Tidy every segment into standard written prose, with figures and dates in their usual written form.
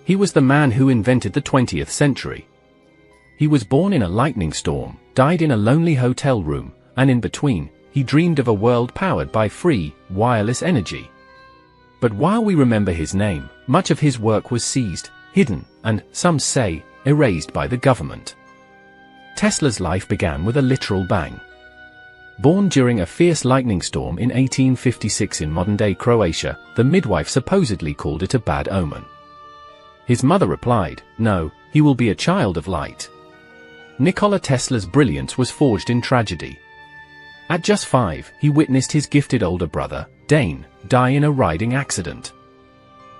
He was the man who invented the 20th century. He was born in a lightning storm, died in a lonely hotel room, and in between, he dreamed of a world powered by free, wireless energy. But while we remember his name, much of his work was seized, hidden, and, some say, erased by the government. Tesla's life began with a literal bang. Born during a fierce lightning storm in 1856 in modern-day Croatia, the midwife supposedly called it a bad omen. His mother replied, "No, he will be a child of light." Nikola Tesla's brilliance was forged in tragedy. At just 5, he witnessed his gifted older brother, Dane, die in a riding accident.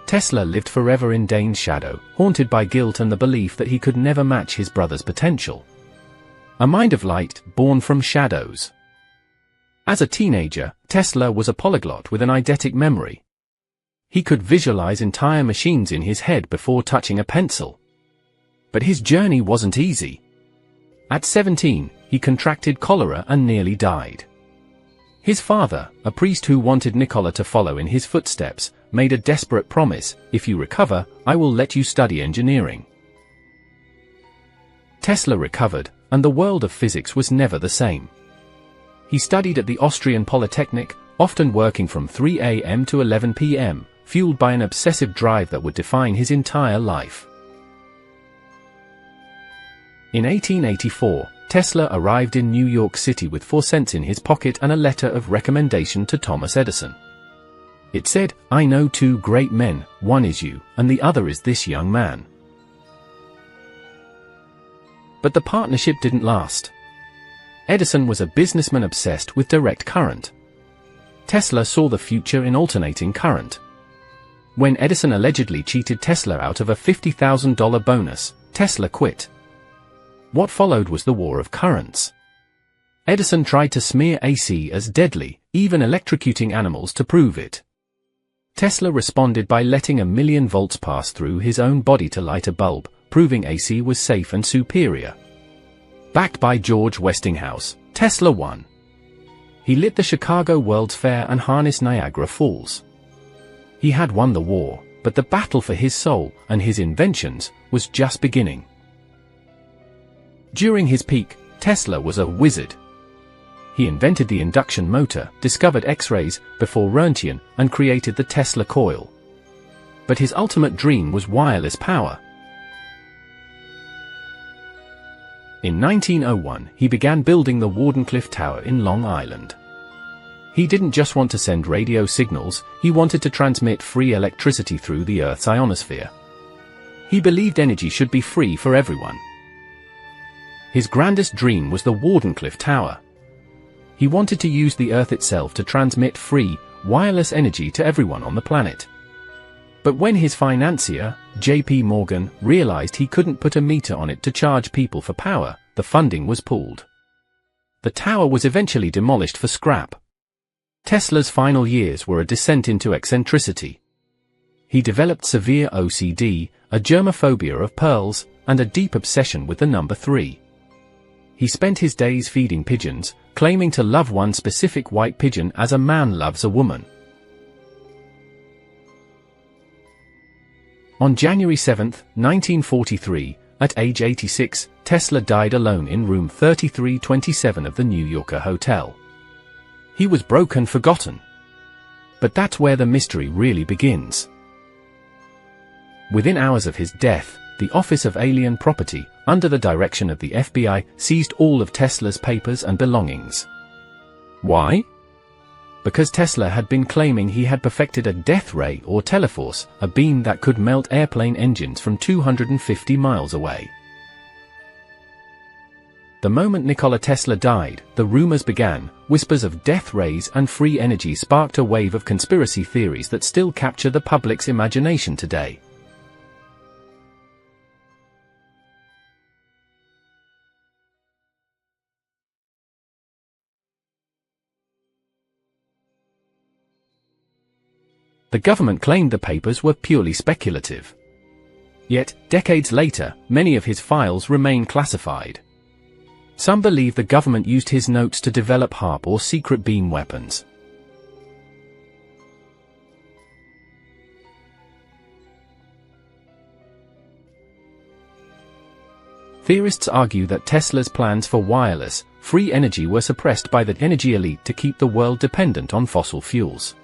Tesla lived forever in Dane's shadow, haunted by guilt and the belief that he could never match his brother's potential. A mind of light, born from shadows. As a teenager, Tesla was a polyglot with an eidetic memory. He could visualize entire machines in his head before touching a pencil. But his journey wasn't easy. At 17, he contracted cholera and nearly died. His father, a priest who wanted Nikola to follow in his footsteps, made a desperate promise: "If you recover, I will let you study engineering." Tesla recovered, and the world of physics was never the same. He studied at the Austrian Polytechnic, often working from 3 a.m. to 11 p.m., fueled by an obsessive drive that would define his entire life. In 1884, Tesla arrived in New York City with 4 cents in his pocket and a letter of recommendation to Thomas Edison. It said, "I know 2 great men, one is you, and the other is this young man." But the partnership didn't last. Edison was a businessman obsessed with direct current. Tesla saw the future in alternating current. When Edison allegedly cheated Tesla out of a $50,000 bonus, Tesla quit. What followed was the war of currents. Edison tried to smear AC as deadly, even electrocuting animals to prove it. Tesla responded by letting 1,000,000 volts pass through his own body to light a bulb, proving AC was safe and superior. Backed by George Westinghouse, Tesla won. He lit the Chicago World's Fair and harnessed Niagara Falls. He had won the war, but the battle for his soul and his inventions was just beginning. During his peak, Tesla was a wizard. He invented the induction motor, discovered X-rays before Röntgen, and created the Tesla coil. But his ultimate dream was wireless power. In 1901, he began building the Wardenclyffe Tower in Long Island. He didn't just want to send radio signals, he wanted to transmit free electricity through the Earth's ionosphere. He believed energy should be free for everyone. His grandest dream was the Wardenclyffe Tower. He wanted to use the Earth itself to transmit free, wireless energy to everyone on the planet. But when his financier, J.P. Morgan, realized he couldn't put a meter on it to charge people for power, the funding was pulled. The tower was eventually demolished for scrap. Tesla's final years were a descent into eccentricity. He developed severe OCD, a germophobia of pearls, and a deep obsession with the number 3. He spent his days feeding pigeons, claiming to love one specific white pigeon as a man loves a woman. On January 7, 1943, at age 86, Tesla died alone in room 3327 of the New Yorker hotel. He was broken and forgotten. But that's where the mystery really begins. Within hours of his death, the Office of Alien Property, under the direction of the FBI, seized all of Tesla's papers and belongings. Why? Because Tesla had been claiming he had perfected a death ray or teleforce, a beam that could melt airplane engines from 250 miles away. The moment Nikola Tesla died, the rumors began. Whispers of death rays and free energy sparked a wave of conspiracy theories that still capture the public's imagination today. The government claimed the papers were purely speculative. Yet, decades later, many of his files remain classified. Some believe the government used his notes to develop HARP or secret beam weapons. Theorists argue that Tesla's plans for wireless, free energy were suppressed by the energy elite to keep the world dependent on fossil fuels.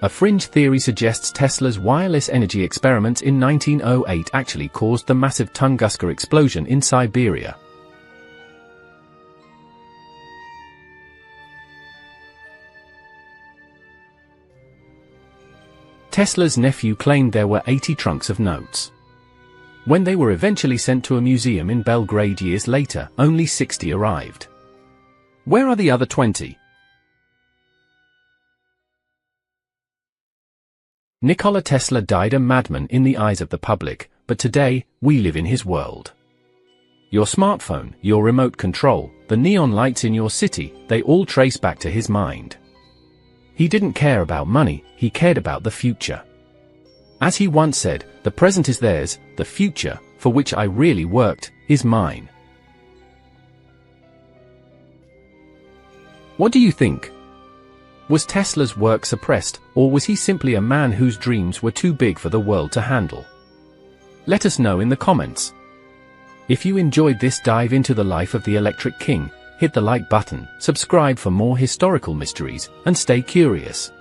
A fringe theory suggests Tesla's wireless energy experiments in 1908 actually caused the massive Tunguska explosion in Siberia. Tesla's nephew claimed there were 80 trunks of notes. When they were eventually sent to a museum in Belgrade years later, only 60 arrived. Where are the other 20? Nikola Tesla died a madman in the eyes of the public, but today, we live in his world. Your smartphone, your remote control, the neon lights in your city, they all trace back to his mind. He didn't care about money, he cared about the future. As he once said, the present is theirs, the future, for which I really worked, is mine. What do you think? Was Tesla's work suppressed, or was he simply a man whose dreams were too big for the world to handle? Let us know in the comments. If you enjoyed this dive into the life of the Electric King, hit the like button, subscribe for more historical mysteries, and stay curious.